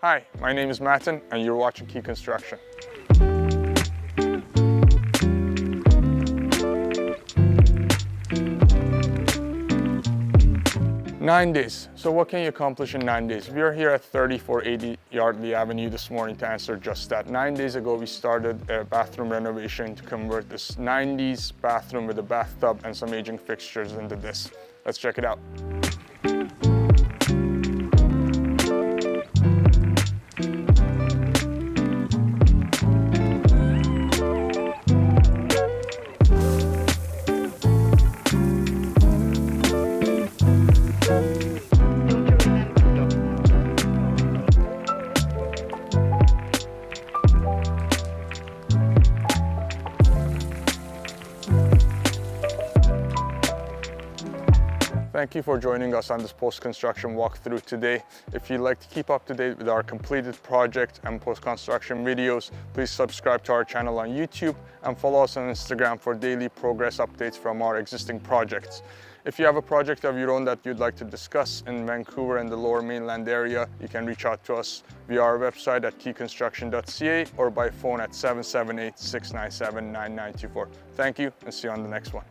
Hi, my name is Matin and you're watching Key Construction. Nine days. So what can you accomplish in 9 days? We are here at 3480 Yardley Avenue this morning to answer just that. 9 days ago, we started a bathroom renovation to convert this 90s bathroom with a bathtub and some aging fixtures into this. Let's check it out. Thank you for joining us on this post-construction walkthrough today. If you'd like to keep up to date with our completed project and post-construction videos, please subscribe to our channel on YouTube and follow us on Instagram for daily progress updates from our existing projects. If you have a project of your own that you'd like to discuss in Vancouver and the Lower Mainland area, you can reach out to us via our website at keyconstruction.ca or by phone at 778-697-9924. Thank you and see you on the next one.